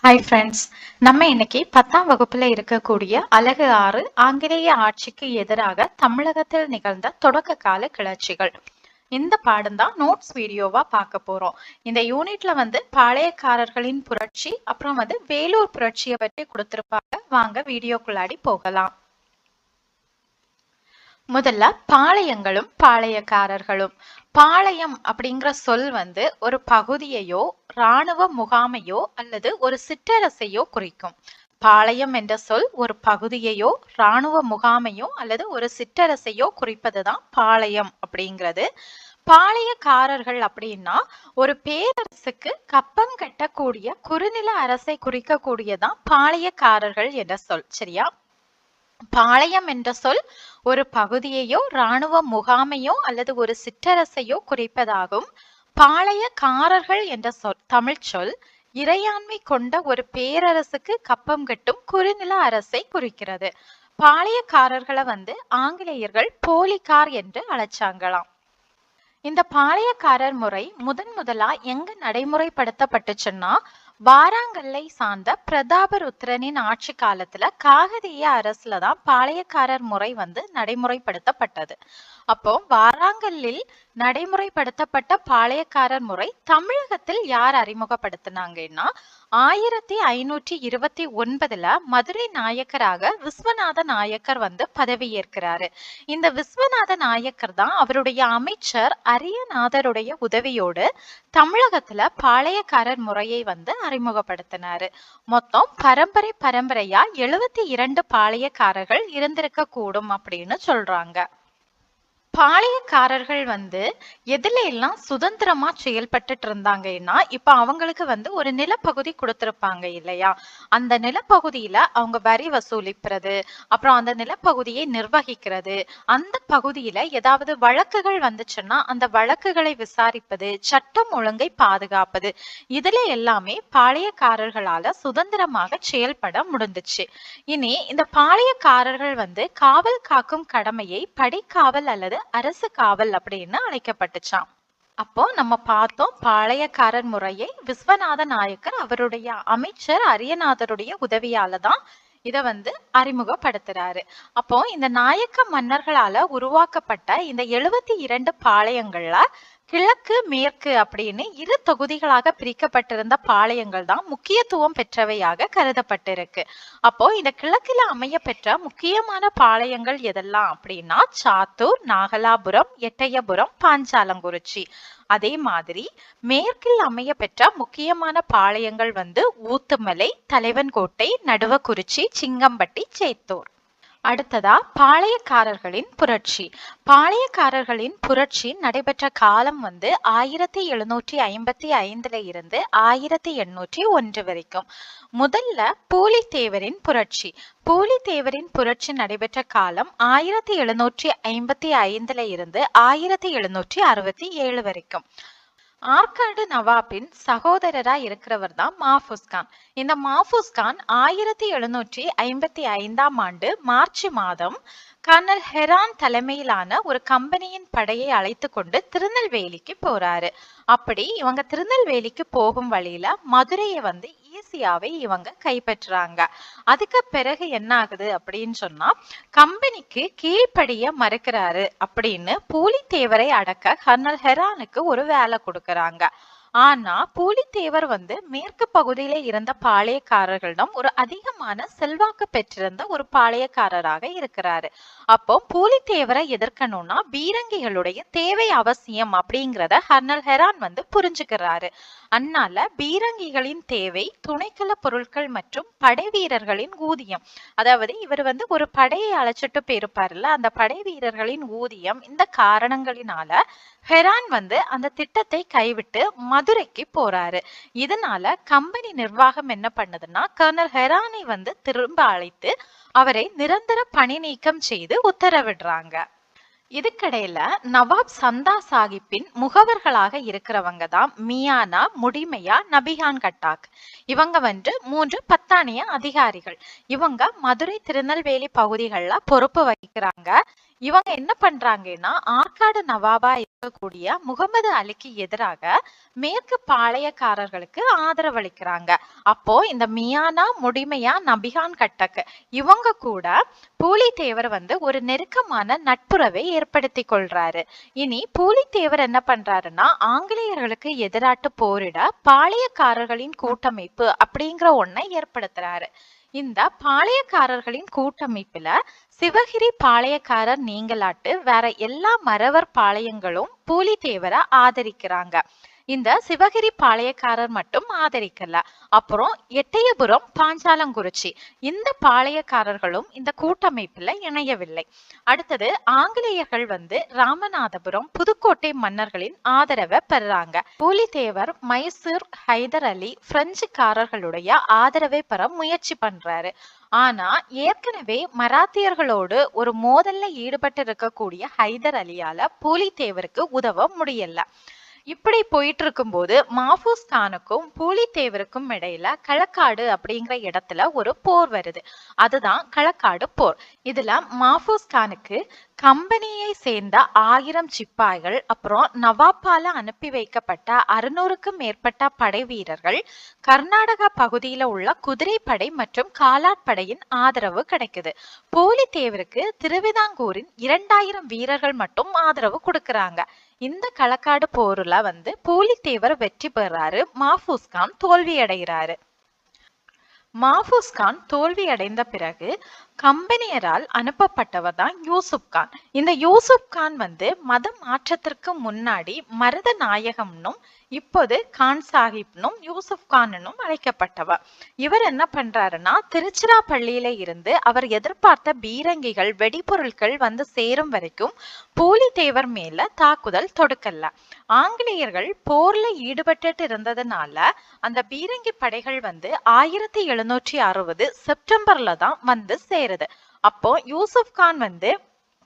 Hi friends, நம்ம இன்னைக்கு 10ஆம் வகுப்புல இருக்கக்கூடிய அலகு 6 ஆங்கிலேய ஆட்சிக்கு எதிராக தமிழகத்தில் நிகழ்ந்த தொடக்க கால கிளர்ச்சிகள். இந்த பாடம் தான் நோட்ஸ் வீடியோவா பார்க்க போறோம். இந்த யூனிட்ல பாளையக்காரர்களின் புரட்சி, அப்புறம் வேலூர் புரட்சியை பற்றி கொடுத்திருப்பாங்க. வாங்க வீடியோக்குள்ளாடி போகலாம். முதல்ல பாளையங்களும் பாளையக்காரர்களும். பாளையம் அப்படிங்கிற சொல் ஒரு பகுதியையோ இராணுவ முகாமையோ அல்லது ஒரு சிற்றரசையோ குறிக்கும். பாளையம் என்ற சொல் ஒரு பகுதியையோ இராணுவ முகாமையோ அல்லது ஒரு சிற்றரசையோ குறிப்பதுதான் பாளையம் அப்படிங்கிறது. பாளையக்காரர்கள் அப்படின்னா ஒரு பேரரசுக்கு கப்பம் கட்டக்கூடிய குறுநில அரசை குறிக்கக்கூடியதான் பாளையக்காரர்கள் என்ற சொல். சரியா? பாளையம் என்ற சொல் ஒரு பகுதியையோ இராணுவ முகாமையோ அல்லது ஒரு சிற்றரசையோ குறிப்பதாகும். பாளையக்காரர்கள் என்ற தமிழ் சொல் இறையாண்மை கொண்ட ஒரு பேரரசுக்கு கப்பம் கட்டும் குறுநில அரசை குறிக்கிறது. பாளையக்காரர்களை ஆங்கிலேயர்கள் போலிக்கார் என்று அழைச்சாங்களாம். இந்த பாளையக்காரர் முறை முதலா எங்க நடைமுறைப்படுத்தப்பட்டுச்சுன்னா வாராங்கல்லை சார்ந்த பிரதாபருத்ரனின் ஆட்சி காலத்துல காகதீய அரசுல தான் பாளையக்காரர் முறை நடைமுறைப்படுத்தப்பட்டது. அப்போ வாராங்கல்லில் நடைமுறைப்படுத்தப்பட்ட பாளையக்காரர் முறை தமிழகத்தில் யார் அறிமுகப்படுத்தினாங்கன்னா 1529 மதுரை நாயக்கராக விஸ்வநாத நாயக்கர் பதவியேற்கிறாரு. இந்த விஸ்வநாத நாயக்கர் தான் அவருடைய அமைச்சர் அரியநாதருடைய உதவியோடு தமிழகத்துல பாளையக்காரர் முறையை அறிமுகப்படுத்தினாரு. மொத்தம் பரம்பரையா 72 பாளையக்காரர்கள் இருந்திருக்க கூடும் அப்படின்னு சொல்றாங்க. பாளையக்காரர்கள் எதுல எல்லாம் சுதந்திரமா செயல்பட்டு இருந்தாங்கன்னா இப்ப அவங்களுக்கு ஒரு நிலப்பகுதி கொடுத்திருப்பாங்க இல்லையா, அந்த நிலப்பகுதியில அவங்க வரி வசூலிக்கிறது, அப்புறம் அந்த நிலப்பகுதியை நிர்வகிக்கிறது, அந்த பகுதியில ஏதாவது வழக்குகள் வந்துச்சுன்னா அந்த வழக்குகளை விசாரிப்பது, சட்டம் ஒழுங்கை பாதுகாப்பது, இதுல எல்லாமே பாளையக்காரர்களால சுதந்திரமாக செயல்பட முடிந்துச்சு. இனி இந்த பாளையக்காரர்கள் காவல் காக்கும் கடமையை படிக்காவல் அல்லது அரசு காவல் அப்படின்னு அழைக்கப்பட்டுச்சாம். அப்போ நம்ம பார்த்தோம், பாளையக்காரர் முறையை விஸ்வநாத நாயக்கர் அவருடைய அமைச்சர் அரியநாதருடைய உதவியால தான் இத அறிமுகப்படுத்துறாரு. அப்போ இந்த நாயக்க மன்னர்களால உருவாக்கப்பட்ட இந்த 72 பாளையங்கள்ல கிழக்கு மேற்கு அப்படின்னு 2 தொகுதிகளாக பிரிக்கப்பட்டிருந்த பாளையங்கள் தான் முக்கியத்துவம் பெற்றவையாக கருதப்பட்டிருக்கு. அப்போ இந்த கிழக்குல அமைய பெற்ற முக்கியமான பாளையங்கள் எதெல்லாம் அப்படின்னா சாத்தூர், நாகலாபுரம், எட்டயபுரம், பாஞ்சாலங்குறிச்சி. அதே மாதிரி மேற்கில் அமைய பெற்ற முக்கியமான பாளையங்கள் ஊத்துமலை, தலைவன்கோட்டை, நடுவக்குறிச்சி, சிங்கம்பட்டி, சேத்தூர். அடுத்ததா பாளையக்காரர்களின் புரட்சி. பாளையக்காரர்களின் புரட்சி நடைபெற்ற காலம் 1755 இருந்து 1801 வரைக்கும். முதல்ல பூலித்தேவரின் புரட்சி. பூலித்தேவரின் புரட்சி நடைபெற்ற காலம் 1755 இருந்து 1767 வரைக்கும். ஆற்காடு நவாபின் சகோதரரா இருக்கிறவர் தான் மாஃபூஸ் கான். இந்த மாஃபூஸ் கான் 1755 ஆண்டு மார்ச் மாதம் கர்னல் ஹெரான் தலைமையிலான ஒரு கம்பெனியின் படையை அழைத்து கொண்டு திருநெல்வேலிக்கு போறாரு. அப்படி இவங்க திருநெல்வேலிக்கு போகும் வழியில மதுரையை ஈஸியாவே இவங்க கைப்பற்றுறாங்க. அதுக்கு பிறகு என்ன ஆகுது அப்படின்னு சொன்னா கம்பெனிக்கு கீழ்ப்படிய மறுக்கிறாரு அப்படின்னு பூலித்தேவரை அடக்க கர்னல் ஹெரானுக்கு ஒரு வேலை கொடுக்கறாங்க. ஆனா பூலித்தேவர் மேற்கு பகுதியில இருந்த பாளையக்காரர்களிடம் ஒரு அதிகமான செல்வாக்கு பெற்றிருந்த ஒரு பாளையக்காரராக இருக்கிறாரு. அப்போ பூலித்தேவரை எதிர்க்கணும்னா பீரங்கிகளுடைய தேவை அவசியம் அப்படிங்கிறத கர்னல் ஹெரான் புரிஞ்சுக்கிறாரு. அதனால பீரங்கிகளின் தேவை, துணைக்கல பொருட்கள் மற்றும் படை வீரர்களின் ஊதியம், அதாவது இவர் ஒரு படையை அழைச்சிட்டு போயிருப்பாருல்ல, அந்த படை வீரர்களின் ஊதியம், இந்த காரணங்களினால ஹெரான் அந்த திட்டத்தை கைவிட்டு மதுரைக்கு போறாரு. இதனால கம்பெனி நிர்வாகம் என்ன பண்ணுதுன்னா கர்னல் ஹெரானை திரும்ப அழைத்து அவரை நிரந்தர பணி நீக்கம் செய்து உத்தரவிடுறாங்க. இதுக்கிடையில நவாப் சந்தா சாஹிப்பின் முகவர்களாக இருக்கிறவங்க தான் மியானா, முடிமையா, நபிகான் கட்டாக். இவங்க 3 பத்தானிய அதிகாரிகள். இவங்க மதுரை, திருநெல்வேலி பகுதிகளில் பொறுப்பு வகிக்கிறாங்க. இவங்க என்ன பண்றாங்கன்னா ஆற்காடு நவாபா இருக்கக்கூடிய முகமது அலிக்கு எதிராக மேற்கு பாளையக்காரர்களுக்கு ஆதரவளிக்கிறாங்க. அப்போ இந்த மியானா முடிமையா நபிகான் கட்டக் இவங்க கூட பூலித்தேவர் வந்து ஒரு நெருக்கமான நட்புறவை ஏற்படுத்தி கொள்றாரு. இனி பூலித்தேவர் என்ன பண்றாருன்னா ஆங்கிலேயர்களுக்கு எதிராட்டு போரிட பாளையக்காரர்களின் கூட்டமைப்பு அப்படிங்கிற ஒன்றை ஏற்படுத்துறாரு. இந்த பாளையக்காரர்களின் கூட்டமைப்புல சிவகிரி பாளையக்காரர் நீங்களாட்டு வேற எல்லா மறவர் பாளையங்களும் பூலித்தேவரை ஆதரிக்கிறாங்க. இந்த சிவகிரி பாளையக்காரர் மட்டும் ஆதரிக்கல. அப்புறம் எட்டயபுரம், பாஞ்சாலங்குறிச்சி இந்த பாளையக்காரர்களும் இந்த கூட்டமைப்புல இணையவில்லை. அடுத்தது ஆங்கிலேயர்கள் வந்து ராமநாதபுரம், புதுக்கோட்டை மன்னர்களின் ஆதரவை பெறாங்க. பூலித்தேவர் மைசூர் ஹைதர் அலி பிரெஞ்சுக்காரர்களுடைய ஆதரவை பெற முயற்சி பண்றாரு. ஆனா ஏற்கனவே மராத்தியர்களோடு ஒரு மோதல்ல ஈடுபட்டு இருக்கக்கூடிய ஹைதர் அலியால பூலித்தேவருக்கு உதவ முடியல. இப்படி போயிட்டு இருக்கும்போது மாஃபூஸ் கானுக்கும் பூலித்தேவருக்கும் இடையில களக்காடு அப்படிங்கிற இடத்துல ஒரு போர் வருது. அதுதான் களக்காடு போர். இதுல மாஃபூஸ் கானுக்கு கம்பெனியை சேர்ந்த 1000 சிப்பாய்கள், அப்புறம் நவாப்பால அனுப்பி வைக்கப்பட்ட 600க்கும் மேற்பட்ட படை வீரர்கள், கர்நாடகா பகுதியில உள்ள குதிரைப்படை மற்றும் காலாட்படையின் ஆதரவு கிடைக்குது. பூலித்தேவருக்கு திருவிதாங்கூரின் 2000 வீரர்கள் மட்டும் ஆதரவு கொடுக்கறாங்க. இந்த களக்காடு போர்ல வந்து பூலித்தேவர் வெற்றி பெறாரு. மாஃபூஸ் கான் தோல்வி அடைகிறாரு. மாஃபூஸ் கான் தோல்வி அடைந்த பிறகு கம்பெனியரால் அனுப்பப்பட்டவர் தான் யூசுப் கான். இந்த யூசுப் கான் வந்து மத மாற்றத்திற்கு முன்னாடி மருத நாயகம்னும் இப்போது கான் சாஹிப்னும் யூசுப் கானும் அழைக்கப்பட்டவர். இவர் என்ன பண்றாருன்னா திருச்சிராப்பள்ளியில இருந்து அவர் எதிர்பார்த்த பீரங்கிகள், வெடிபொருட்கள் வந்து சேரும் வரைக்கும் பூலித்தேவர் மேல தாக்குதல் தொடுக்கல. ஆங்கிலேயர்கள் போர்ல ஈடுபட்டு இருந்ததுனால அந்த பீரங்கி படைகள் வந்து 1760 செப்டம்பர்ல தான் வந்து சேருது. அப்போ யூசுப் கான் வந்து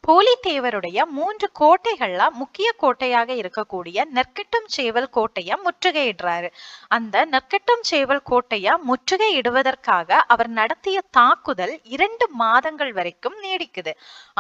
பூலித்தேவருடைய 3 கோட்டைகள்ல முக்கிய கோட்டையாக இருக்கக்கூடிய நெற்கட்டும் சேவல் கோட்டைய முற்றுகையிடுறாரு. அந்த நெற்கட்டும் சேவல் கோட்டைய முற்றுகையிடுவதற்காக அவர் நடத்திய தாக்குதல் 2 மாதங்கள் வரைக்கும் நீடிக்குது.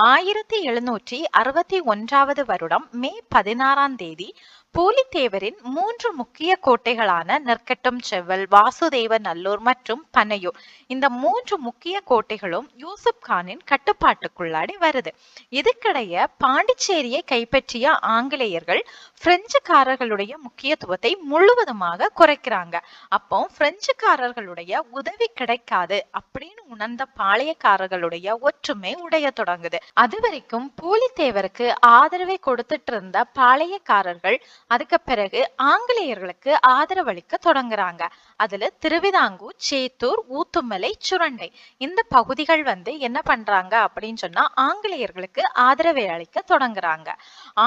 1761 வருடம் மே 16ஆம் தேதி பூலித்தேவரின் 3 முக்கிய கோட்டைகளான நெற்கட்டும் செவ்வல், வாசுதேவ நல்லூர் மற்றும் பனையூர் இந்த 3 முக்கிய கோட்டைகளும் யூசுப் கானின் கட்டுப்பாட்டுக்குள்ளாடி வருது. இதுக்கிடையே பாண்டிச்சேரியை கைப்பற்றிய ஆங்கிலேயர்கள் பிரெஞ்சுக்காரர்களுடைய முக்கியத்துவத்தை முழுவதுமாக குறைக்கிறாங்க. அப்போ பிரெஞ்சுக்காரர்களுடைய உதவி கிடைக்காது அப்படின்னு உணர்ந்த பாளையக்காரர்களுடைய ஒற்றுமை உடைய தொடங்குது. அது வரைக்கும் பூலித்தேவருக்கு ஆதரவை கொடுத்துட்டு இருந்த பாளையக்காரர்கள் அதுக்கு பிறகு ஆங்கிலேயர்களுக்கு ஆதரவளிக்க தொடங்குறாங்க. அதுல திருவிதாங்கூர், சேத்தூர், ஊத்துமலை, சுரண்டை இந்த பகுதிகள் வந்து என்ன பண்றாங்க அப்படின்னு சொன்னா ஆங்கிலேயர்களுக்கு ஆதரவை அளிக்க தொடங்குறாங்க.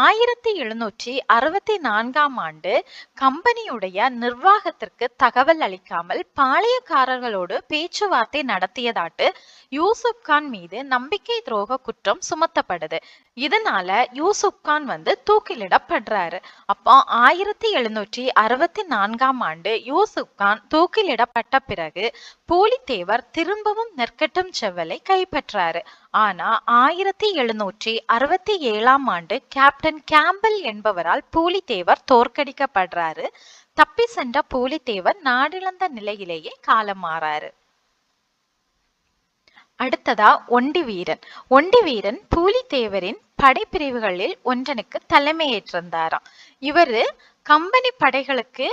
1764ஆம் ஆண்டு கம்பெனியுடைய நிர்வாகத்திற்கு தகவல் அளிக்காமல் பாளையக்காரர்களோடு பேச்சுவார்த்தை நடத்தியதாட்டு யூசுப் கான் மீது நம்பிக்கை துரோக குற்றம் சுமத்தப்படுது. இதனால யூசுப் கான் வந்து தூக்கிலிடப்படுறாரு. அப்போ 1764ஆம் ஆண்டு யூசுப் கான் தூக்கிலிடப்பட்ட பிறகு பூலித்தேவர் திரும்பவும் நெற்கட்டும் செவ்வலை கைப்பற்றாரு. ஆனா 1767ஆம் ஆண்டு கேப்டன் கேம்பல் என்பவரால் பூலித்தேவர் தோற்கடிக்கப்படுறாரு. தப்பி சென்ற பூலித்தேவர் நாடிழந்த நிலையிலேயே காலமாறாரு. அடுத்ததா ஒண்டி வீரன். ஒண்டி வீரன் பூலித்தேவரின் படைப்பிரிவுகளில் ஒன்றனுக்கு தலைமையேற்றிருந்தாராம். இவரு கம்பெனி படைகளுக்கு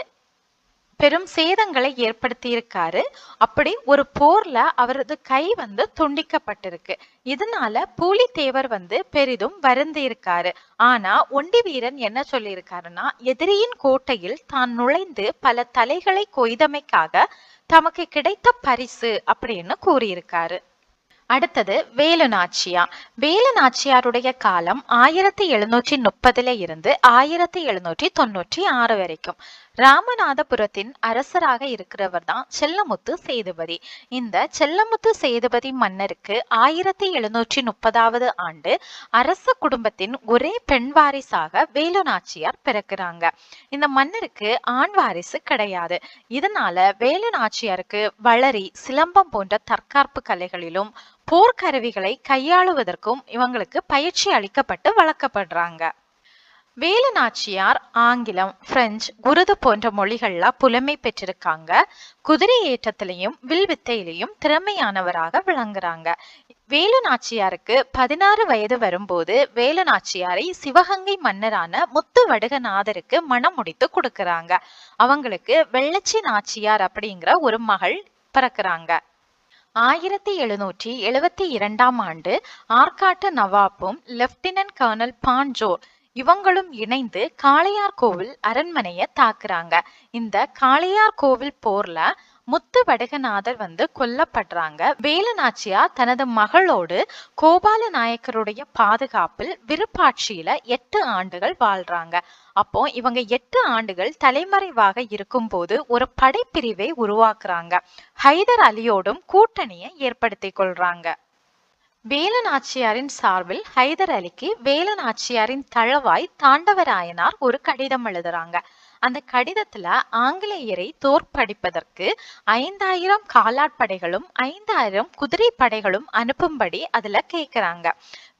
பெரும் சேதங்களை ஏற்படுத்தி இருக்காரு. அப்படி ஒரு போர்ல அவரது கை வந்து துண்டிக்கப்பட்டிருக்கு. இதனால பூலித்தேவர் வந்து பெரிதும் வருந்தி இருக்காரு. ஆனா ஒண்டி வீரன் என்ன சொல்லி இருக்காருன்னா எதிரியின் கோட்டையில் தான் நுழைந்து பல தலைகளை கொய்தமைக்காக தமக்கு கிடைத்த பரிசு அப்படின்னு கூறியிருக்காரு. அடுத்தது வேலு நாச்சியார். வேலு நாச்சியாருடைய காலம் 1730 இருந்து 1796 வரைக்கும். ராமநாதபுரத்தின் அரசராக இருக்கிறவர் தான் செல்லமுத்து சேதுபதி. இந்த செல்லமுத்து சேதுபதி மன்னருக்கு 1730வது ஆண்டு அரச குடும்பத்தின் ஒரே பெண் வாரிசாக வேலு நாச்சியார் பிறக்கிறாங்க. இந்த மன்னருக்கு ஆண் வாரிசு கிடையாது. இதனால வேலு நாச்சியாருக்கு வளரி, சிலம்பம் போன்ற தற்காப்பு கலைகளிலும் போர்க்கருவிகளை கையாளுவதற்கும் இவங்களுக்கு பயிற்சி அளிக்கப்பட்டு வளர்க்கப்படுறாங்க. வேலு நாச்சியார் ஆங்கிலம், பிரெஞ்சு, உருது போன்ற மொழிகள்ல புலமை பெற்றிருக்காங்க. குதிரை ஏற்றத்திலையும் வில்வித்தையிலையும் திறமையானவராக விளங்குறாங்க. வேலு நாச்சியாருக்கு 16 வயது வரும்போது வேலு நாச்சியாரை சிவகங்கை மன்னரான முத்து வடுகநாதருக்கு மணம் முடித்து கொடுக்கறாங்க. அவங்களுக்கு வெள்ளச்சி நாச்சியார் அப்படிங்கிற ஒரு மகள் பிறக்கிறாங்க. 1772ஆம் ஆண்டு ஆற்காட்டு நவாப்பும் லெப்டினன்ட் கர்னல் பான்ஜோர் இவங்களும் இணைந்து காளையார் கோவில் அரண்மனையை தாக்குறாங்க. இந்த காளையார் கோவில் போர்ல முத்து வடுகநாதர் கொல்லப்படுறாங்க. வேலு நாச்சியார் தனது மகளோடு கோபால நாயக்கருடைய பாதுகாப்பில் விருப்பாட்சியில 8 ஆண்டுகள் வாழ்றாங்க. அப்போ இவங்க 8 ஆண்டுகள் தலைமறைவாக இருக்கும் போது ஒரு படைப்பிரிவை உருவாக்குறாங்க. ஹைதர் அலியோடும் கூட்டணியை ஏற்படுத்தி கொள்றாங்க. வேலு நாச்சியாரின் சார்பில் ஹைதர் அலிக்கு வேலு நாச்சியாரின் தளவாய் தாண்டவராயனார் ஒரு கடிதம் எழுதுறாங்க. அந்த கடிதத்துல ஆங்கிலேயரை தோற்கடிப்பதற்கு 5000 காலாட்படைகளும் 5000 குதிரை படைகளும் அனுப்பும்படி அதுல கேக்குறாங்க.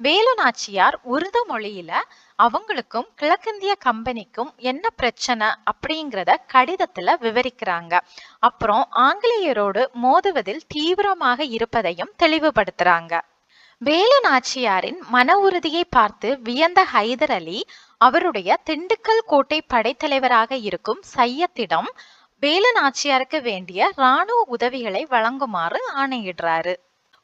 வேலு நாச்சியார் உருது மொழியில அவங்களுக்கும் கிழக்கிந்திய கம்பெனிக்கும் என்ன பிரச்சனை அப்படிங்கிறத கடிதத்துல விவரிக்கிறாங்க. அப்புறம் ஆங்கிலேயரோடு மோதுவதில் தீவிரமாக இருப்பதையும் தெளிவுபடுத்துறாங்க. வேலு நாச்சியாரின் மன உறுதியை பார்த்து வியந்த ஹைதர் அலி அவருடைய திண்டுக்கல் கோட்டை படைத்தலைவராக இருக்கும் சையத்திடம் வேலு நாச்சியாருக்கு வேண்டிய இராணுவ உதவிகளை வழங்குமாறு ஆணையிடுறாரு.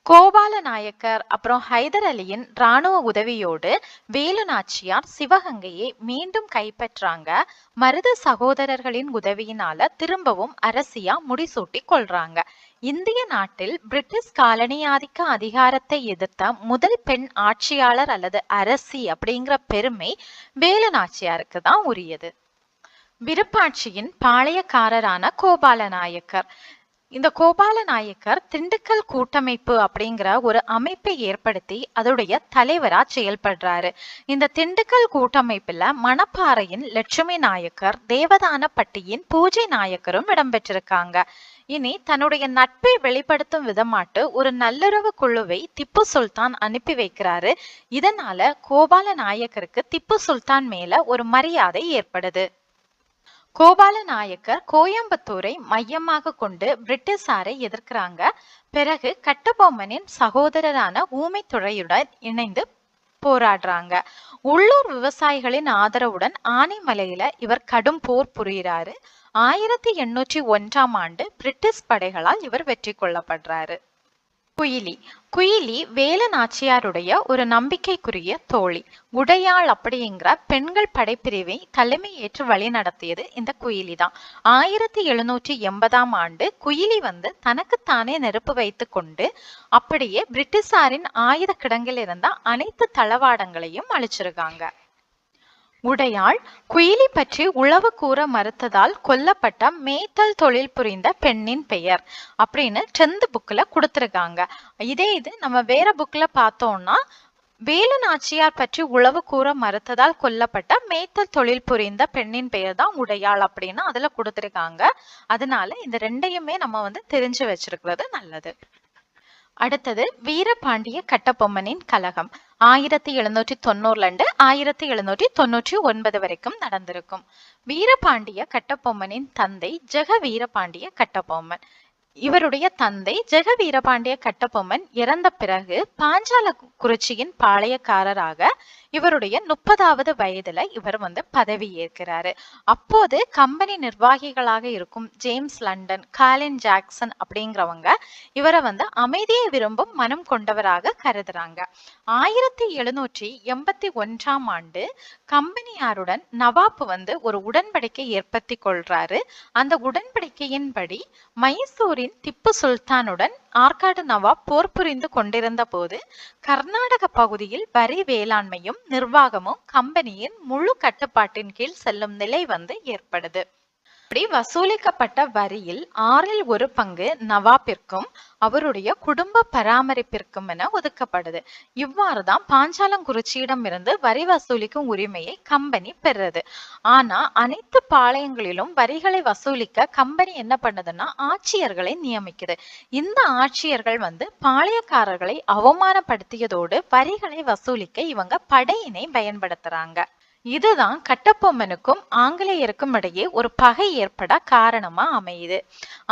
கோபால நாயக்கர் அப்புறம் ஹைதர் அலியின் இராணுவ உதவியோடு வேலு நாச்சியார் சிவகங்கையை மீண்டும் கைப்பற்றாங்க. மருது சகோதரர்களின் உதவியினால திரும்பவும் அரசியா முடிசூட்டி கொள்றாங்க. இந்திய நாட்டில் பிரிட்டிஷ் காலனியாதிக்க அதிகாரத்தை எதிர்த்த முதல் பெண் ஆட்சியாளர் அல்லது அரசி அப்படிங்கிற பெருமை வேலு நாச்சியாருக்கு தான் உரியது. விருப்பாட்சியின் பாளையக்காரரான கோபால நாயக்கர். இந்த கோபால நாயக்கர் திண்டுக்கல் கூட்டமைப்பு அப்படிங்கிற ஒரு அமைப்பை ஏற்படுத்தி அதோடைய தலைவரா செயல்படுறாரு. இந்த திண்டுக்கல் கூட்டமைப்புல மணப்பாறையின் லட்சுமி நாயக்கர், தேவதானப்பட்டியின் பூஜை நாயக்கரும் இடம்பெற்றிருக்காங்க. இனி தன்னுடைய நட்பை வெளிப்படுத்தும் விதமாட்டு ஒரு நல்லுறவு குழுவை திப்பு சுல்தான் அனுப்பி வைக்கிறாரு. இதனால கோபால நாயக்கருக்கு திப்பு சுல்தான் மேல ஒரு மரியாதை ஏற்படுது. கோபால நாயக்கர் கோயம்புத்தூரை மையமாக கொண்டு பிரிட்டிஷாரை எதிர்க்கிறாங்க. பிறகு கட்டபொம்மனின் சகோதரரான ஊமைத்துறையுடன் இணைந்து போராடுறாங்க. உள்ளூர் விவசாயிகளின் ஆதரவுடன் ஆனைமலையில இவர் கடும் போர் புரிகிறாரு. 1801ஆம் ஆண்டு பிரிட்டிஷ் படைகளால் இவர் வெற்றி கொள்ளப்படுறாரு. குயிலி. குயிலி வேலு நாச்சியாருடைய ஒரு நம்பிக்கைக்குரிய தோழி. உடையாள் அப்படிங்கிற பெண்கள் படைப்பிரிவை தலைமை ஏற்று வழி நடத்தியது இந்த குயிலி தான். 1780ஆம் ஆண்டு குயிலி தனக்குத்தானே நெருப்பு வைத்து கொண்டு அப்படியே பிரிட்டிஷாரின் ஆயுத கிடங்கில் இருந்த அனைத்து தளவாடங்களையும் அழிச்சிருக்காங்க. உடையாள் குயிலி பற்றி உளவு கூற மறுத்ததால் கொல்லப்பட்ட மேய்த்தல் தொழில் புரிந்த பெண்ணின் பெயர் அப்படின்னு 10th புக்ல கொடுத்திருக்காங்க. இதே இது நம்ம வேற புக்ல பார்த்தோம்னா வேலு நாச்சியார் பற்றி உளவு கூற மறுத்ததால் கொல்லப்பட்ட மேய்த்தல் தொழில் புரிந்த பெண்ணின் பெயர் தான் உடையாள் அப்படின்னு அதுல கொடுத்திருக்காங்க. அதனால இந்த ரெண்டையுமே நம்ம தெரிஞ்சு வச்சிருக்கிறது நல்லது. அடுத்தது வீரபாண்டிய கட்டபொம்மனின் கலகம். 1790 1799 வரைக்கும் நடந்திருக்கும். வீரபாண்டிய கட்டபொம்மனின் தந்தை ஜெக வீரபாண்டிய கட்டபொம்மன். இவருடைய தந்தை ஜெக வீரபாண்டிய கட்டபொம்மன் இறந்த பிறகு பாஞ்சால குறிச்சியின் பாளையக்காரராக இவருடைய 30வது வயதுல இவர் பதவி ஏற்கிறாரு. அப்போது கம்பெனி நிர்வாகிகளாக இருக்கும் ஜேம்ஸ் லண்டன், காலின் ஜாக்சன் அப்படிங்கிறவங்க இவரை அமைதியை விரும்பும் மனம் கொண்டவராக கருதுறாங்க. 1781ஆம் ஆண்டு கம்பெனியாருடன் நவாப் ஒரு உடன்படிக்கை ஏற்படுத்தி கொள்றாரு. அந்த உடன்படிக்கையின்படி மைசூரின் திப்பு சுல்தானுடன் ஆற்காடு நவாப் போர் புரிந்து கொண்டிருந்த போது கர்நாடக பகுதியில் வரி வேளாண்மையும் நிர்வாகமும் கம்பெனியின் முழு கட்டுப்பாட்டின் கீழ் செல்லும் நிலை ஏற்படுது. இப்படி வசூலிக்கப்பட்ட வரியில் 1/6 நவாபிற்கும் அவருடைய குடும்ப பராமரிப்பிற்கும் என ஒதுக்கப்படுது. இவ்வாறுதான் பாஞ்சாலங்குறிச்சியிடமிருந்து வரி வசூலிக்கும் உரிமையை கம்பெனி பெறுது. ஆனா அனைத்து பாளையங்களிலும் வரிகளை வசூலிக்க கம்பெனி என்ன பண்ணுதுன்னா ஆட்சியர்களை நியமிக்குது. இந்த ஆட்சியர்கள் பாளையக்காரர்களை அவமானப்படுத்தியதோடு வரிகளை வசூலிக்க இவங்க படையினை பயன்படுத்துறாங்க. இதுதான் கட்டபொம்மனுக்கும் ஆங்கிலேயருக்கும் இடையே ஒரு பகை ஏற்பட காரணமா அமையுது.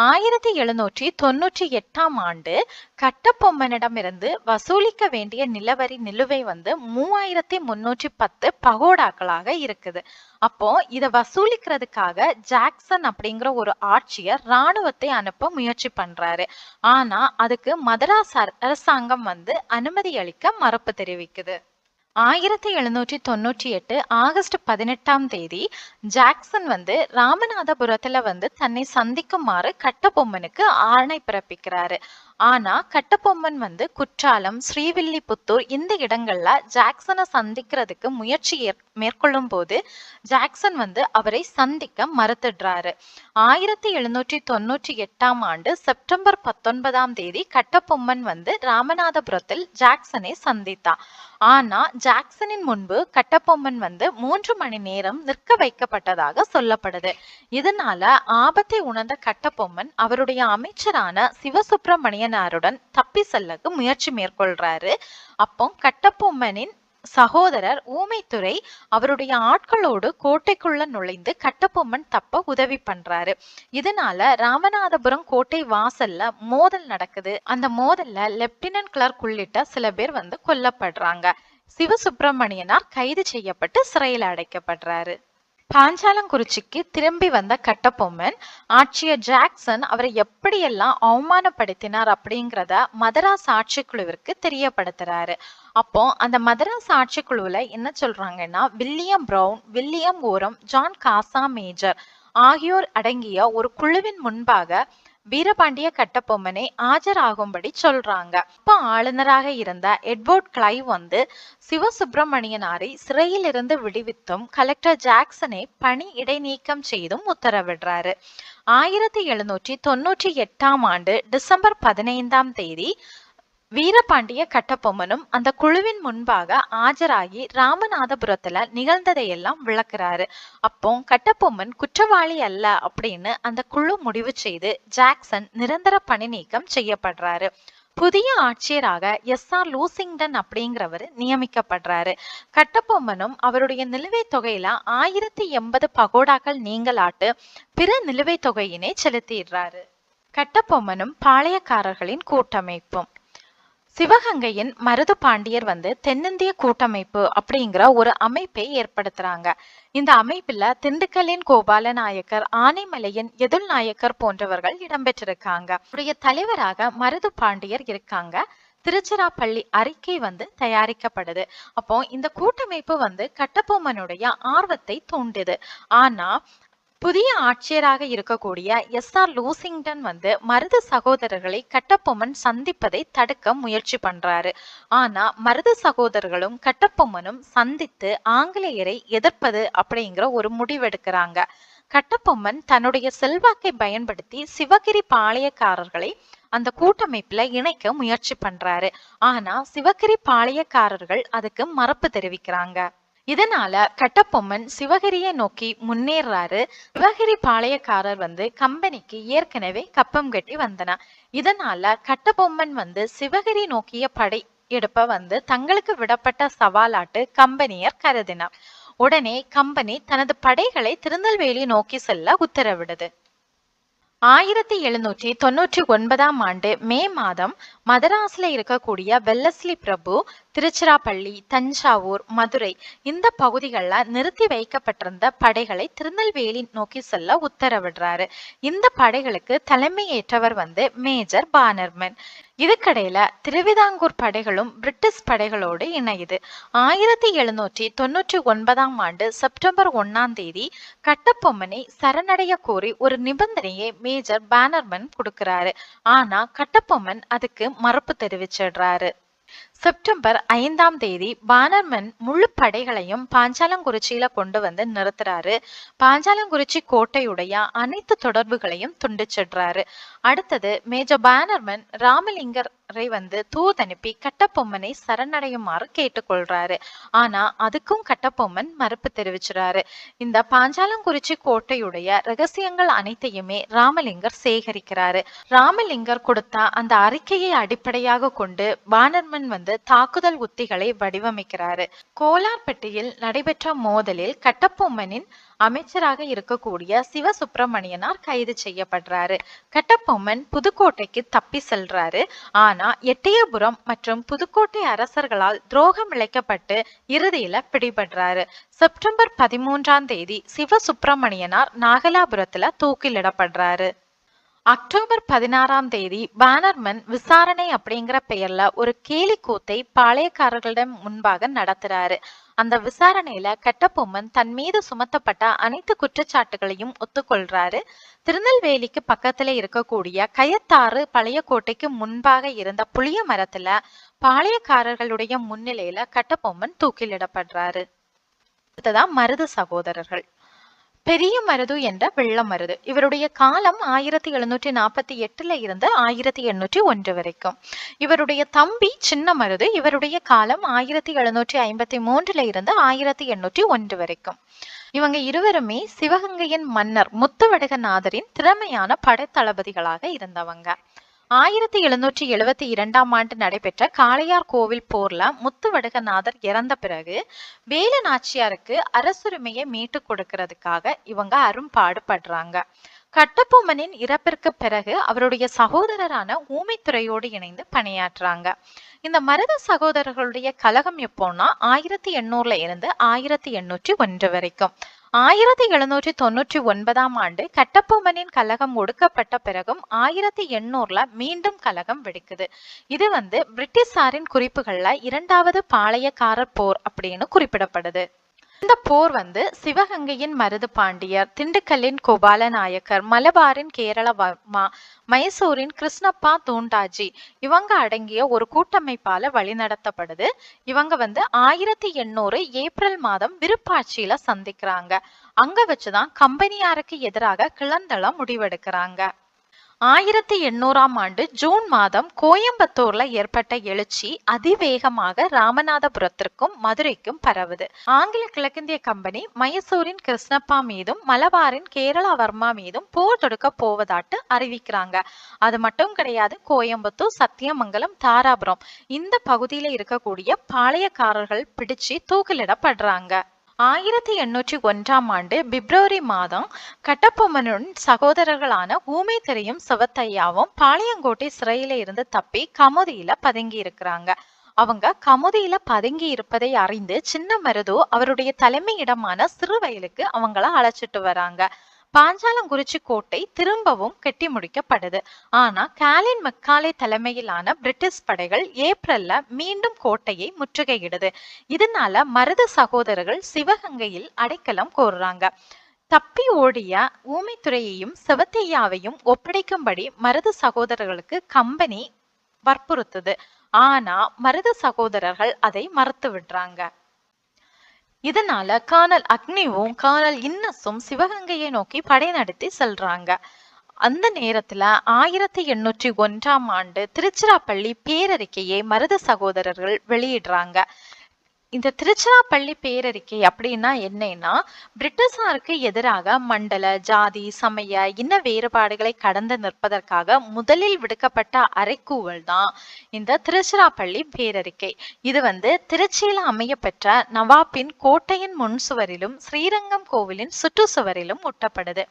1798 கட்டபொம்மனிடமிருந்து வசூலிக்க வேண்டிய நிலவரி நிலுவை 3310 பகோடாக்களாக இருக்குது. அப்போ இத வசூலிக்கிறதுக்காக ஜாக்சன் அப்படிங்கிற ஒரு ஆட்சியர் ராணுவத்தை அனுப்ப முயற்சி பண்றாரு. ஆனா அதுக்கு மதராஸ் அரசாங்கம் அனுமதி அளிக்க மறுப்பு தெரிவிக்குது. 1798 ஆகஸ்ட் 18 ஜாக்சன் ராமநாதபுரத்துல தன்னை சந்திக்குமாறு கட்டபொம்மனுக்கு ஆணை பிறப்பிக்கிறாரு. ஆனா கட்டபொம்மன் குற்றாலம், ஸ்ரீவில்லிபுத்தூர் இந்த இடங்கள்ல ஜாக்சனை சந்திக்கிறதுக்கு முயற்சி மேற்கொள்ளும் போது ஜாக்சன் அவரை சந்திக்க மறுத்துடுறாரு. 1798 செப்டம்பர் 19 கட்டபொம்மன் ராமநாதபுரத்தில் ஜாக்சனை சந்தித்தான். ஆனா ஜாக்சனின் முன்பு கட்டபொம்மன் 3 மணி நேரம் நிற்க வைக்கப்பட்டதாக சொல்லப்படுது. இதனால ஆபத்தை உணர்ந்த கட்டபொம்மன் அவருடைய அமைச்சரான சிவசுப்பிரமணியனாருடன் தப்பி செல்லக்கு முயற்சி மேற்கொள்றாரு. அப்போ கட்டபொம்மனின் சகோதரர் ஊமைத்துரை அவருடைய ஆட்களோடு கோட்டைக்குள்ள நுழைந்து கட்டபொம்மன் தப்ப உதவி பண்றாரு. இதனால ராமநாதபுரம் கோட்டை வாசல்ல மோதல் நடக்குது. அந்த மோதல்ல லெப்டினன்ட் கிளர்க் உள்ளிட்ட சில பேர் கொல்லப்படுறாங்க. சிவசுப்பிரமணியனார் கைது செய்யப்பட்டு சிறையில் அடைக்கப்படுறாரு. பாஞ்சாலங்குறிச்சிக்கு திரும்பி வந்த கட்டபொம்மன் ஆட்சியர் ஜாக்சன் அவரை எப்படியெல்லாம் அவமானப்படுத்தினார் அப்படிங்கிறத மதராஸ் ஆட்சிக்குழுவிற்கு தெரியப்படுத்துறாரு. அப்போ அந்த மதராஸ் ஆட்சிக்குழுவுல என்ன சொல்றாங்கன்னா வில்லியம் பிரவுன், வில்லியம் ஓரம், ஜான் காசா மேஜர் ஆகியோர் அடங்கிய ஒரு குழுவின் முன்பாக வீரபாண்டிய கட்டபொம்மனை ஆஜராகும்படி சொல்றாங்க. அப்ப ஆளுநராக இருந்த எட்வர்ட் கிளைவ் சிவசுப்பிரமணியனாரை சிறையில் இருந்து விடுவித்தும் கலெக்டர் ஜாக்சனை பணி இடைநீக்கம் செய்தும் உத்தரவிடுறாரு. 1798 டிசம்பர் 15 வீரபாண்டிய கட்டபொம்மனும் அந்த குழுவின் முன்பாக ஆஜராகி ராமநாதபுரத்துல நிகழ்ந்ததையெல்லாம் விளக்குறாரு. அப்போ கட்டபொம்மன் குற்றவாளி அல்ல அப்படின்னு அந்த குழு முடிவு செய்து ஜாக்சன் நிரந்தர பணி நீக்கம் செய்யப்படுறாரு. புதிய ஆட்சியராக SR லூசிங்டன் அப்படிங்கிறவர் நியமிக்கப்படுறாரு. கட்டபொம்மனும் அவருடைய நிலுவைத் தொகையில 1080 பகோடாக்கள் நீங்களாட்டு பிற நிலுவைத் தொகையினை செலுத்திடுறாரு. கட்டபொம்மனும் பாளையக்காரர்களின் கூட்டமைப்பும். சிவகங்கையின் மருது பாண்டியர் தென்னிந்திய கூட்டமைப்பு அப்படிங்கிற ஒரு அமைப்பை ஏற்படுத்துறாங்க. இந்த அமைப்புல திண்டுக்கல்லின் கோபால நாயக்கர், ஆனைமலையின் எதுல் நாயக்கர் போன்றவர்கள் இடம்பெற்றிருக்காங்க. அவருடைய தலைவராக மருது பாண்டியர் இருக்காங்க. திருச்சிராப்பள்ளி அறிக்கை தயாரிக்கப்படுது. அப்போ இந்த கூட்டமைப்பு கட்டபொம்மனுடைய ஆர்வத்தை தூண்டுது. ஆனா புதிய ஆட்சியராக இருக்கக்கூடிய SR லூசிங்டன் மருது சகோதரர்களை கட்டபொம்மன் சந்திப்பதை தடுக்க முயற்சி பண்றாரு. ஆனா மருது சகோதரர்களும் கட்டபொம்மனும் சந்தித்து ஆங்கிலேயரை எதிர்ப்பது அப்படிங்கிற ஒரு முடிவெடுக்கிறாங்க. கட்டபொம்மன் தன்னுடைய செல்வாக்கை பயன்படுத்தி சிவகிரி பாளையக்காரர்களை அந்த கூட்டமைப்புல இணைக்க முயற்சி பண்றாரு. ஆனா சிவகிரி பாளையக்காரர்கள் அதுக்கு மறுப்பு தெரிவிக்கிறாங்க. இதனால கட்டபொம்மன் சிவகிரியை நோக்கி முன்னேறாரு. சிவகிரி பாளையக்காரர் கம்பெனிக்கு ஏற்கனவே கப்பம் கட்டி வந்தன. இதனால கட்டபொம்மன் சிவகிரி நோக்கிய படை எடுப்ப தங்களுக்கு விடப்பட்ட சவாலாட்டு கம்பெனியர் கருதினார். உடனே கம்பெனி தனது படைகளை திருநெல்வேலி நோக்கி செல்ல உத்தரவிடுது. 1799 மே மாதம் மதராஸ்ல இருக்கக்கூடிய வெல்லஸ்லி பிரபு திருச்சிராப்பள்ளி, தஞ்சாவூர், மதுரை இந்த பகுதிகளில் நிறுத்தி வைக்கப்பட்டிருந்த படைகளை திருநெல்வேலி நோக்கி செல்ல உத்தரவிடுறாரு. இந்த படைகளுக்கு தலைமை ஏற்றவர் மேஜர் பானர்மன். இதுக்கடையில திருவிதாங்கூர் படைகளும் பிரிட்டிஷ் படைகளோடு இணையுது. 1799 செப்டம்பர் 1 கட்டபொம்மனை சரணடைய கோரி ஒரு நிபந்தனையை மேஜர் பானர்மன் கொடுக்கிறாரு. ஆனா கட்டபொம்மன் அதுக்கு மறுப்பு தெரிவிச்சிடுறாரு. செப்டம்பர் 5ஆம் தேதி பானர்மன் முழு படைகளையும் பாஞ்சாலங்குறிச்சியில கொண்டு வந்து நிறுத்துறாரு. பாஞ்சாலங்குறிச்சி கோட்டையுடைய அனைத்து தொடர்புகளையும் துண்டிச்சிடுறாரு. அடுத்தது மேஜர் பானர்மன் ராமலிங்கரை வந்து தூதனுப்பி கட்டபொம்மனை சரணடையுமாறு கேட்டுக்கொள்றாரு. ஆனா அதுக்கும் கட்டபொம்மன் மறுப்பு தெரிவிச்சுறாரு. இந்த பாஞ்சாலங்குறிச்சி கோட்டையுடைய ரகசியங்கள் அனைத்தையுமே ராமலிங்கர் சேகரிக்கிறாரு. ராமலிங்கர் கொடுத்த அந்த அறிக்கையை அடிப்படையாக கொண்டு பானர்மன் வந்து தாக்குதல் உத்திகளை வடிவமைக்கிறாரு. கோலார்பட்டியில் நடைபெற்ற மோதலில் கட்டபொம்மனின் அமைச்சராக இருக்கக்கூடிய சிவசுப்பிரமணியனார் கைது செய்யப்படுறாரு. கட்டபொம்மன் புதுக்கோட்டைக்கு தப்பி செல்றாரு. ஆனா எட்டயபுரம் மற்றும் புதுக்கோட்டை அரசர்களால் துரோகம் இழைக்கப்பட்டு இறுதியில பிடிபடுறாரு. செப்டம்பர் 13ஆம் தேதி சிவசுப்பிரமணியனார் நாகலாபுரத்துல தூக்கிலிடப்படுறாரு. அக்டோபர் 16ஆம் தேதி பானர்மன் விசாரணை அப்படிங்கிற பெயர்ல ஒரு கேலி கூத்தை பாளையக்காரர்களிடம் முன்பாக நடத்துறாரு. அந்த விசாரணையில கட்டபொம்மன் தன் மீது சுமத்தப்பட்ட அனைத்து குற்றச்சாட்டுகளையும் ஒத்துக்கொள்றாரு. திருநெல்வேலிக்கு பக்கத்துல இருக்கக்கூடிய கயத்தாறு பழைய கோட்டைக்கு முன்பாக இருந்த புளிய மரத்துல பாளையக்காரர்களுடைய முன்னிலையில கட்டபொம்மன் தூக்கிலிடப்படுறாரு. அடுத்ததான் மருது சகோதரர்கள். பெரிய மருது என்ற வெள்ள மருது, இவருடைய காலம் 1748 இருந்து 1801 வரைக்கும். இவருடைய தம்பி சின்ன மருது, இவருடைய காலம் 1753 இருந்து 1801 வரைக்கும். இவங்க இருவருமே சிவகங்கையின் மன்னர் முத்துவடுகநாதரின் திறமையான படைத்தளபதிகளாக இருந்தவங்க. 1772ஆம் ஆண்டு நடைபெற்ற காளையார் கோவில் போர்ல முத்துவடுகநாதர் இறந்த பிறகு வேலு நாச்சியாருக்கு அரசுரிமையை மீட்டு கொடுக்கறதுக்காக இவங்க அரும்பாடுபடுறாங்க. கட்டபொம்மனின் இறப்பிற்கு பிறகு அவருடைய சகோதரரான ஊமைத்துறையோடு இணைந்து பணியாற்றுறாங்க. இந்த மருது சகோதரர்களுடைய கலகம் எப்போன்னா 1800 இருந்து 1801 வரைக்கும். 1799ஆம் ஆண்டு கட்டபொம்மனின் கலகம் ஒடுக்கப்பட்ட பிறகும் 1800 மீண்டும் கலகம் வெடிக்குது. இது வந்து பிரிட்டிஷாரின் குறிப்புகள்ல 2வது பாளையக்காரர் போர் அப்படின்னு குறிப்பிடப்படுது. இந்த போர் வந்து சிவகங்கையின் மருது பாண்டியர், திண்டுக்கல்லின் கோபால நாயக்கர், மலபாரின் கேரளவர்மா, மைசூரின் கிருஷ்ணப்பா தூண்டாஜி இவங்க அடங்கிய ஒரு கூட்டமைப்பால வழிநடத்தப்படுது. இவங்க வந்து 1800 ஏப்ரல் மாதம் விருப்பாட்சியில சந்திக்கிறாங்க. அங்க வச்சுதான் கம்பெனியாருக்கு எதிராக கிளந்தள முடிவெடுக்கிறாங்க. 1800ஆம் ஆண்டு ஜூன் மாதம் கோயம்புத்தூர்ல ஏற்பட்ட எழுச்சி அதிவேகமாக ராமநாதபுரத்திற்கும் மதுரைக்கும் பரவுது. ஆங்கில கிழக்கிந்திய கம்பெனி மைசூரின் கிருஷ்ணப்பா மீதும் மலபாரின் கேரளவர்மா மீதும் போர் தொடுக்க போவதாட்டு அறிவிக்கிறாங்க. அது மட்டும் கிடையாது, கோயம்புத்தூர், சத்தியமங்கலம், தாராபுரம் இந்த பகுதியில இருக்கக்கூடிய பாளையக்காரர்கள் பிடிச்சு தூக்கிலிடப்படுறாங்க. 1801ஆம் ஆண்டு பிப்ரவரி மாதம் கட்டபொம்மனின் சகோதரர்களான ஊமைத்துரையும் சிவத்தையாவும் பாளையங்கோட்டை சிறையில இருந்து தப்பி கமுதியில பதுங்கி இருக்கிறாங்க. அவங்க கமுதியில பதுங்கி இருப்பதை அறிந்து சின்ன மருது அவருடைய தலைமையிடமான சிறுவயலுக்கு அவங்கள அழைச்சிட்டு வராங்க. பாஞ்சாலங்குறிச்சி கோட்டை திரும்பவும் கட்டி முடிக்கப்படுது. ஆனா காலின் மெக்காலே தலைமையிலான பிரிட்டிஷ் படைகள் ஏப்ரல்ல மீண்டும் கோட்டையை முற்றுகையிடுது. இதனால மருது சகோதரர்கள் சிவகங்கையில் அடைக்கலம் கோருறாங்க. தப்பி ஓடிய ஊமைத்துறையையும் சிவத்தையாவையும் ஒப்படைக்கும்படி மருது சகோதரர்களுக்கு கம்பெனி வற்புறுத்துது. ஆனா மருது சகோதரர்கள் அதை மறுத்து விடுறாங்க. இதனால கர்னல் அக்னிவும் கர்னல் இன்னஸும் சிவகங்கையை நோக்கி படை நடத்தி செல்றாங்க. அந்த நேரத்துல 1801ஆம் ஆண்டு திருச்சிராப்பள்ளி பேரறிக்கையை மருது சகோதரர்கள் வெளியிடுறாங்க. இந்த திருச்சிராப்பள்ளி பேரறிக்கை அப்படின்னா என்னன்னா, பிரிட்டிஷாருக்கு எதிராக மண்டல, ஜாதி, சமய, இன வேறுபாடுகளை கடந்து நிற்பதற்காக முதலில் விடுக்கப்பட்ட அறைகூவல் தான் இந்த திருச்சிராப்பள்ளி பேரறிக்கை. இது வந்து திருச்சியில அமையப்பெற்ற நவாப்பின் கோட்டையின் முன் சுவரிலும் ஸ்ரீரங்கம் கோவிலின் சுற்றுச்சுவரிலும் ஒட்டப்படுது.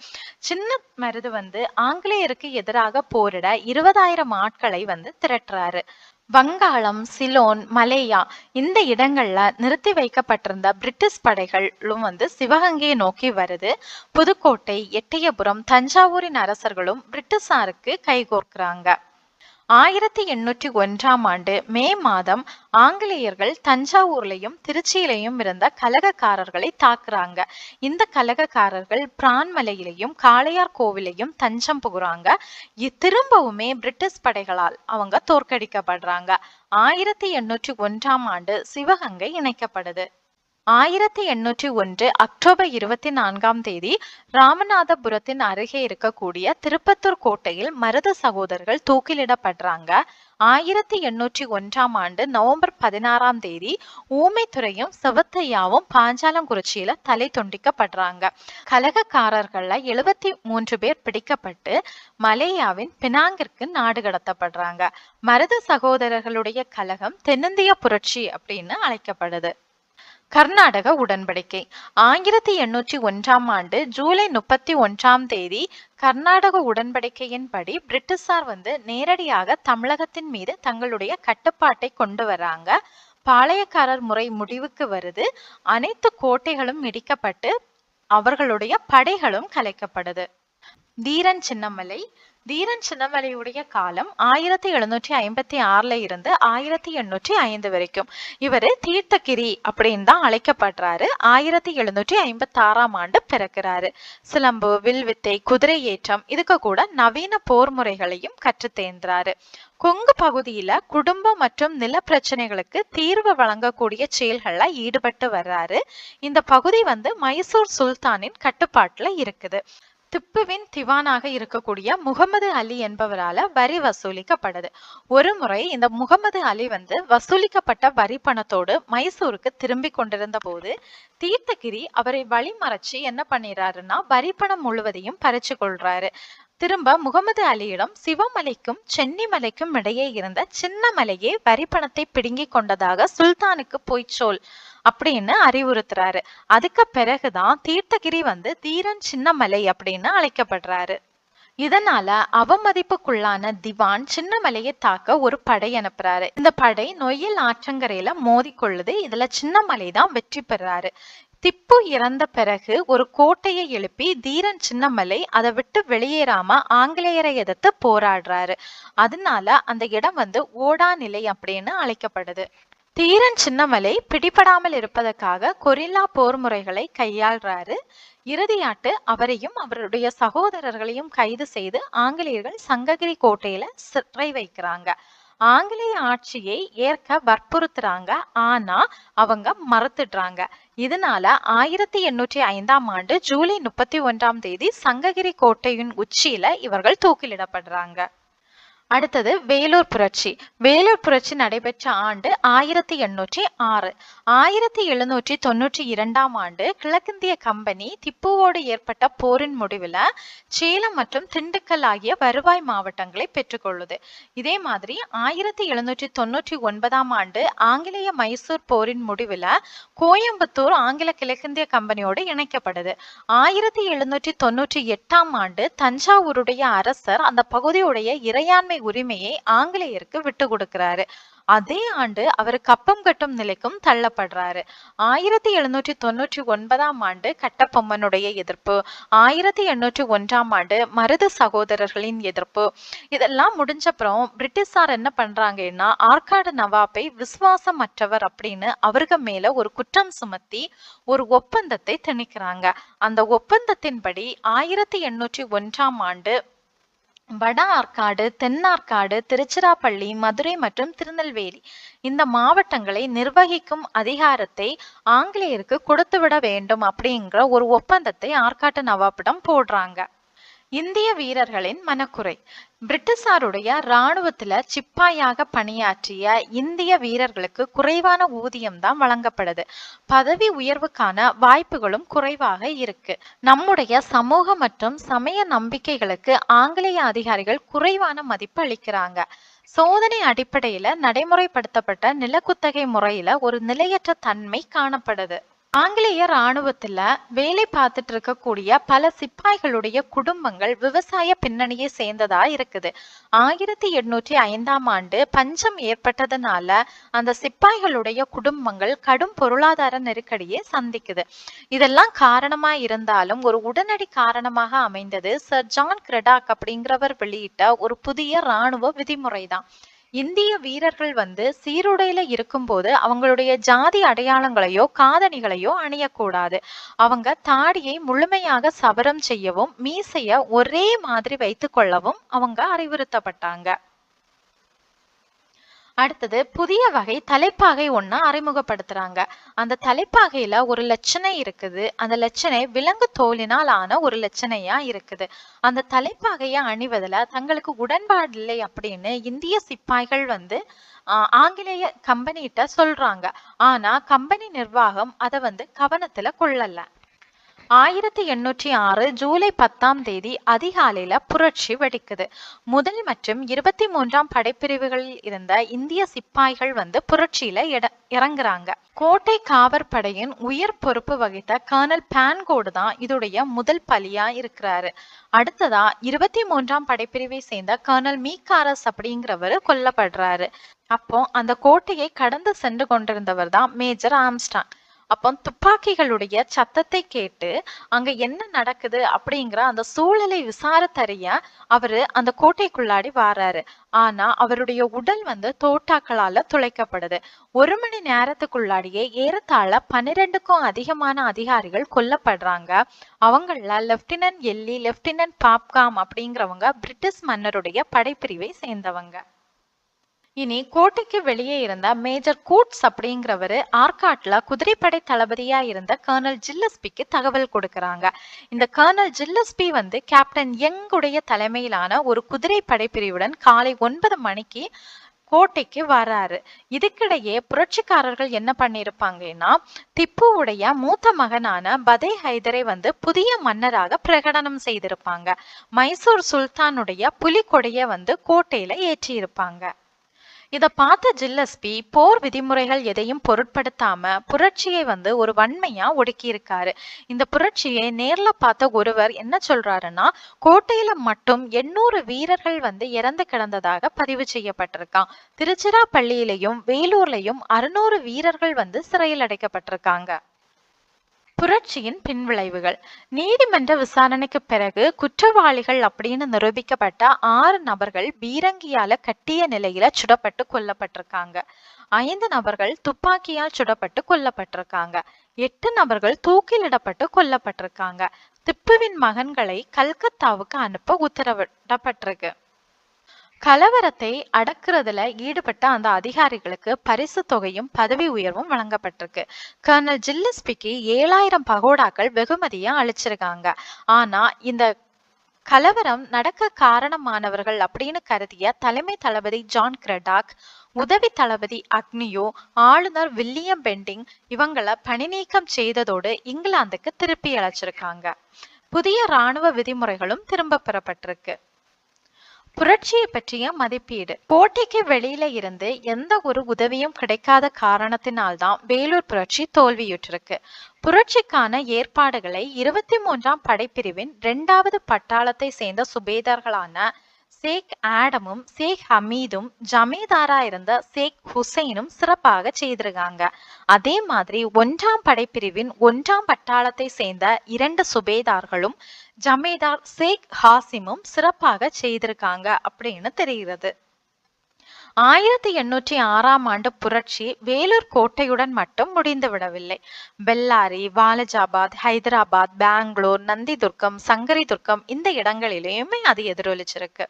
சின்ன மருது வந்து ஆங்கிலேயருக்கு எதிராக போரிட 20,000 ஆட்களை வந்து திரட்டுறாரு. வங்காளம், சிலோன், மலேயா இந்த இடங்கள்ல நிறுத்தி வைக்கப்பட்டிருந்த பிரிட்டிஷ் படைகளும் வந்து சிவகங்கையை நோக்கி வருது. புதுக்கோட்டை, எட்டயபுரம், தஞ்சாவூரின் அரசர்களும் பிரிட்டிஷாருக்கு கைகோர்க்கிறாங்க. 1801 மே மாதம் ஆங்கிலேயர்கள் தஞ்சாவூர்லயும் திருச்சியிலையும் இருந்த கலகக்காரர்களை தாக்குறாங்க. இந்த கலகக்காரர்கள் பிரான்மலையிலையும் காளையார் கோவிலையும் தஞ்சம் புகுறாங்க. திரும்பவுமே பிரிட்டிஷ் படைகளால் அவங்க தோற்கடிக்கப்படுறாங்க. 1801 சிவகங்கை இணைக்கப்படுது. 1801 அக்டோபர் 24 ராமநாதபுரத்தின் அருகே இருக்கக்கூடிய திருப்பத்தூர் கோட்டையில் மருது சகோதரர்கள் தூக்கிலிடப்படுறாங்க. 1801 நவம்பர் 16 ஊமைத்துறையும் செவத்தையாவும் பாஞ்சாலங்குறிச்சியில தலை துண்டிக்கப்படுறாங்க. கலகக்காரர்கள்ல 73 பேர் பிடிக்கப்பட்டு மலேயாவின் பினாங்கிற்கு நாடு கடத்தப்படுறாங்க. மருது சகோதரர்களுடைய கலகம் தென்னிந்திய புரட்சி அப்படின்னு அழைக்கப்படுது. கர்நாடக உடன்படிக்கை 1801 ஜூலை 31 கர்நாடக உடன்படிக்கையின்படி பிரிட்டிஷார் நேரடியாக தமிழகத்தின் மீது தங்களுடைய கட்டுப்பாட்டை கொண்டு வராங்க. பாளையக்காரர் முறை முடிவுக்கு வருது. அனைத்து கோட்டைகளும் இடிக்கப்பட்டு அவர்களுடைய படைகளும் கலைக்கப்படுது. தீரன் சின்னமலை சின்னமலையுடைய காலம் 1756 இருந்து 1805 வரைக்கும். இவரு தீர்த்தகிரி அப்படின்னு தான் அழைக்கப்படுறாரு. 1756 பிறக்கிறாரு. சிலம்பு, வில்வித்தை, குதிரை ஏற்றம் இதுக்கு கூட நவீன போர் முறைகளையும் கற்று தேர்ந்தாரு. கொங்கு பகுதியில குடும்ப மற்றும் நில பிரச்சனைகளுக்கு தீர்வு வழங்கக்கூடிய செயல்கள்ல ஈடுபட்டு வர்றாரு. இந்த பகுதி மைசூர் சுல்தானின் கட்டுப்பாட்டுல இருக்குது. திப்புவின் திவானாக இருக்கக்கூடிய முகமது அலி என்பவரால வரி வசூலிக்கப்படுது. ஒரு முறை இந்த முகமது அலி வசூலிக்கப்பட்ட வரி பணத்தோடு மைசூருக்கு திரும்பி கொண்டிருந்த போது தீர்த்தகிரி அவரை வழிமறைச்சு என்ன பண்ணிடுறாருன்னா வரி பணம் முழுவதையும் பறிச்சு கொள்றாரு. திரும்ப முகமது அலியிடம் சிவமலைக்கும் சென்னிமலைக்கும் இடையே இருந்த சின்ன மலையே வரி பணத்தை பிடுங்கி கொண்டதாக சுல்தானுக்கு போய்ச்சொல் அப்படின்னு அறிவுறுத்துறாரு. அதுக்கு பிறகுதான் தீர்த்தகிரி தீரன் சின்னமலை அப்படின்னு அழைக்கப்படுறாரு. இதனால அவமதிப்புக்குள்ளான திவான் சின்னமலையை தாக்க ஒரு படை அனுப்புறாரு. இந்த படை நொய்யல் ஆற்றங்கரையில மோதி கொள்ளுது. இதுல சின்னமலை தான் வெற்றி பெறாரு. திப்பு இறந்த பிறகு ஒரு கோட்டையை எழுப்பி தீரன் சின்னமலை அதை விட்டு வெளியேறாம ஆங்கிலேயரை எதிர்த்து போராடுறாரு. அதனால அந்த இடம் ஓடா நிலை அப்படின்னு அழைக்கப்படுது. தீரன் சின்னமலை பிடிபடாமல் இருப்பதற்காக கொரில்லா போர் முறைகளை கையாள்றாரு. இறுதியாட்டு அவரையும் அவருடைய சகோதரர்களையும் கைது செய்து ஆங்கிலேயர்கள் சங்ககிரி கோட்டையில சிறை வைக்கிறாங்க. ஆங்கிலேய ஆட்சியை ஏற்க வற்புறுத்துறாங்க. ஆனா அவங்க மறுத்துடுறாங்க. இதனால 1805 ஜூலை 31 சங்ககிரி கோட்டையின் உச்சியில இவர்கள் தூக்கிலிடப்படுறாங்க. அடுத்தது வேலூர் புரட்சி. வேலூர் புரட்சி நடைபெற்ற ஆண்டு 1806. 1792 கிழக்கிந்திய கம்பெனி திப்புவோடு ஏற்பட்ட போரின் முடிவுல சேலம் மற்றும் திண்டுக்கல் ஆகிய வருவாய் மாவட்டங்களை பெற்றுக்கொள்ளுது. இதே மாதிரி 1799 ஆங்கிலேய மைசூர் போரின் முடிவுல கோயம்புத்தூர் ஆங்கில கிழக்கிந்திய கம்பெனியோடு இணைக்கப்படுது. 1798 தஞ்சாவூருடைய அரசர் அந்த பகுதியுடைய இறையாண்மை உரிமையை ஆங்கிலேயருக்கு விட்டு கொடுக்கிறாரு. அதே ஆண்டு அவர் கப்பம் கட்டும் நிலைக்கும் தள்ளப்படுறாரு. 1799 கட்டபொம்மனுடைய எதிர்ப்பு, 1801 மருது சகோதரர்களின் எதிர்ப்பு, இதெல்லாம் முடிஞ்சப்புறம் பிரிட்டிஷார் என்ன பண்றாங்கன்னா ஆற்காடு நவாபை விசுவாசமற்றவர் அப்படின்னு அவருக்கு மேல ஒரு குற்றம் சுமத்தி ஒரு ஒப்பந்தத்தை திணிக்கிறாங்க. அந்த ஒப்பந்தத்தின்படி 1801 வட ஆற்காடு, தென்னார்காடு, திருச்சிராப்பள்ளி, மதுரை மற்றும் திருநெல்வேலி இந்த மாவட்டங்களை நிர்வகிக்கும் அதிகாரத்தை ஆங்கிலேயருக்கு கொடுத்துவிட வேண்டும் அப்படிங்கிற ஒரு ஒப்பந்தத்தை ஆற்காட்டு நவாபிடம் போடுறாங்க. இந்திய வீரர்களின் மனக்குறை. பிரிட்டிஷாருடைய இராணுவத்துல சிப்பாயாக பணியாற்றிய இந்திய வீரர்களுக்கு குறைவான ஊதியம் தான் வழங்கப்படுது. பதவி உயர்வுக்கான வாய்ப்புகளும் குறைவாக இருக்கு. நம்முடைய சமூக மற்றும் சமய நம்பிக்கைகளுக்கு ஆங்கிலேய அதிகாரிகள் குறைவான மதிப்பு அளிக்கிறாங்க. சோதனை அடிப்படையில நடைமுறைப்படுத்தப்பட்ட நிலக்குத்தகை முறையில ஒரு நிலையற்ற தன்மை காணப்படுது. ஆங்கிலேய ராணுவத்துல வேலை பார்த்துட்டு இருக்கக்கூடிய பல சிப்பாய்களுடைய குடும்பங்கள் விவசாய பின்னணியை சேர்ந்ததா இருக்குது. 1805ஆம் ஆண்டு பஞ்சம் ஏற்பட்டதுனால அந்த சிப்பாய்களுடைய குடும்பங்கள் கடும் பொருளாதார நெருக்கடியை சந்திக்குது. இதெல்லாம் காரணமா இருந்தாலும் ஒரு உடனடி காரணமாக அமைந்தது சர் ஜான் கிரடாக் அப்படிங்கிறவர் வெளியிட்ட ஒரு புதிய ராணுவ விதிமுறை தான். இந்திய வீரர்கள் சீருடையில இருக்கும்போது அவங்களுடைய ஜாதி அடையாளங்களையோ காதணிகளையோ அணியக்கூடாது. அவங்க தாடியை முழுமையாக சவரம் செய்யவும் மீசைய ஒரே மாதிரி வைத்துக் கொள்ளவும் அவங்க அறிவுறுத்தப்பட்டாங்க. அடுத்தது புதிய வகை தலைப்பாகை ஒண்ணு அறிமுகப்படுத்துறாங்க. அந்த தலைப்பாகையில ஒரு லட்சணை இருக்குது. அந்த லட்சணை விலங்கு தோலினால் ஆன ஒரு லட்சணையா இருக்குது. அந்த தலைப்பாகையை அணிவதுல தங்களுக்கு உடன்பாடு இல்லை அப்படின்னு இந்திய சிப்பாய்கள் ஆங்கிலேய கம்பெனிகிட்ட சொல்றாங்க. ஆனா கம்பெனி நிர்வாகம் அதை கவனத்துல கொள்ளல. 1806 ஜூலை 10ஆம் தேதி அதிகாலையில புரட்சி வெடிக்குது. முதல் மற்றும் 23ஆம் படைப்பிரிவுகளில் இருந்த இந்திய சிப்பாய்கள் புரட்சியில இறங்குறாங்க. கோட்டை காவற்படையின் உயர் பொறுப்பு வகித்த கர்னல் பான்கோடு தான் இதோடைய முதல் பலியா இருக்கிறாரு. அடுத்ததா 23ஆம் படைப்பிரிவை சேர்ந்த கர்னல் மீகாரஸ் அப்படிங்கிறவர் கொல்லப்படுறாரு. அப்போ அந்த கோட்டையை கடந்து சென்று கொண்டிருந்தவர் தான் மேஜர் ஆம்ஸ்டாங். அப்போ துப்பாக்கிகளுடைய சத்தத்தை கேட்டு அங்க என்ன நடக்குது அப்படிங்கிற அந்த சூழலை விசாரித்தறிய அவரு அந்த கோட்டைக்குள்ளாடி வாராரு. ஆனா அவருடைய உடல் தோட்டாக்களால துளைக்கப்படுது. 1 மணி நேரத்துக்குள்ளாடியே ஏறத்தாழ 12க்கும் அதிகமான அதிகாரிகள் கொல்லப்படுறாங்க. அவங்கள லெப்டினன்ட் எல்லி, லெப்டினன்ட் பாப்காம் அப்படிங்கிறவங்க பிரிட்டிஷ் மன்னருடைய படைப்பிரிவை சேர்ந்தவங்க. இனி கோட்டைக்கு வெளியே இருந்த மேஜர் கூட்ஸ் அப்படிங்கிறவரு ஆர்காட்ல குதிரைப்படை தளபதியா இருந்த கர்னல் ஜில்லஸ்பிக்கு தகவல் கொடுக்கறாங்க. இந்த கர்னல் ஜில்லஸ்பி கேப்டன் யங்குடைய தலைமையிலான ஒரு குதிரைப்படை பிரிவுடன் காலை 9 மணிக்கு கோட்டைக்கு வராரு. இதுக்கிடையே புரட்சிக்காரர்கள் என்ன பண்ணிருப்பாங்கன்னா திப்புவுடைய மூத்த மகனான பதே ஹைதரை புதிய மன்னராக பிரகடனம் செய்திருப்பாங்க. மைசூர் சுல்தானுடைய புலிக்கொடைய கோட்டையில ஏற்றி இருப்பாங்க. இத பார்த்த ஜில்லஸ்பி போர் விதிமுறைகள் எதையும் பொருட்படுத்தாம புரட்சியை ஒரு வன்மையா ஒடுக்கி இருக்காரு. இந்த புரட்சியை நேர்ல பார்த்த ஒருவர் என்ன சொல்றாருன்னா, கோட்டையில மட்டும் 800 வீரர்கள் இறந்து கிடந்ததாக பதிவு செய்யப்பட்டிருக்கான். திருச்சிராப்பள்ளியிலையும் வேலூர்லயும் 600 வீரர்கள் சிறையில் அடைக்கப்பட்டிருக்காங்க. புரட்சியின் பின்விளைவுகள். நீதிமன்ற விசாரணைக்கு பிறகு குற்றவாளிகள் அப்படின்னு நிரூபிக்கப்பட்ட 6 நபர்கள் பீரங்கியால கட்டிய நிலையில சுடப்பட்டு கொல்லப்பட்டிருக்காங்க. 5 நபர்கள் துப்பாக்கியால் சுடப்பட்டு கொல்லப்பட்டிருக்காங்க. 8 நபர்கள் தூக்கிலிடப்பட்டு கொல்லப்பட்டிருக்காங்க. திப்புவின் மகன்களை கல்கத்தாவுக்கு அனுப்ப உத்தரவிடப்பட்டிருக்கு. கலவரத்தை அடக்குறதுல ஈடுபட்ட அந்த அதிகாரிகளுக்கு பரிசு தொகையும் பதவி உயர்வும் வழங்கப்பட்டிருக்கு. கர்னல் ஜில்லஸ்பிக்கு 7000 பகோடாக்கள் வெகுமதியா அளிச்சிருக்காங்க. ஆனா இந்த கலவரம் நடக்க காரணமானவர்கள் அப்படின்னு கருதிய தலைமை தளபதி ஜான் கிரடாக், உதவி தளபதி அக்னியோ, ஆளுநர் வில்லியம் பெண்டிங் இவங்களை பணி நீக்கம் செய்ததோடு இங்கிலாந்துக்கு திருப்பி அழைச்சிருக்காங்க. புதிய ராணுவ விதிமுறைகளும் திரும்ப பெறப்பட்டிருக்கு. புரட்சியை பற்றிய மதிப்பீடு. கோட்டைக்கு வெளியில இருந்து எந்த ஒரு உதவியும் கிடைக்காத காரணத்தினால்தான் வேலூர் புரட்சி தோல்வியுற்றிருக்கு. புரட்சிக்கான ஏற்பாடுகளை 23ஆம் படைப்பிரிவின் 2வது பட்டாளத்தை சேர்ந்த சுபேதார்களான சேக் ஆடமும் சேக் ஹமீதும் ஜமீதாரா இருந்த சேக் ஹுசைனும் சிறப்பாக செய்திருக்காங்க. அதே மாதிரி 1ஆம் படைப்பிரிவின் 1ஆம் பட்டாளத்தை சேர்ந்த 2 சுபேதார்களும் ஜமீதார் சேக் ஹாசிமும் சிறப்பாக செய்திருக்காங்க அப்படின்னு தெரிகிறது. 1806ஆம் ஆண்டு புரட்சி வேலூர் கோட்டையுடன் மட்டும் முடிந்து விடவில்லை. பெல்லாரி, வாலஜாபாத், ஹைதராபாத், பெங்களூர், நந்திதுர்க்கம், சங்கரிதுர்க்கம் இந்த இடங்களிலேயுமே அது எதிரொலிச்சிருக்கு.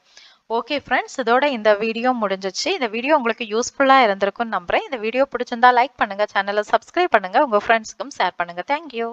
ஓகே ஃப்ரெண்ட்ஸ், இதோட இந்த வீடியோ முடிஞ்சிச்சு. இந்த வீடியோ உங்களுக்கு யூஸ்ஃபுல்லா இருந்திருக்கும்னு நம்புறேன். இந்த வீடியோ பிடிச்சிருந்தா லைக் பண்ணுங்க, சேனலை சப்ஸ்கிரைப் பண்ணுங்க, உங்க ஃப்ரெண்ட்ஸ்க்கும் ஷேர் பண்ணுங்க. தேங்க்யூ.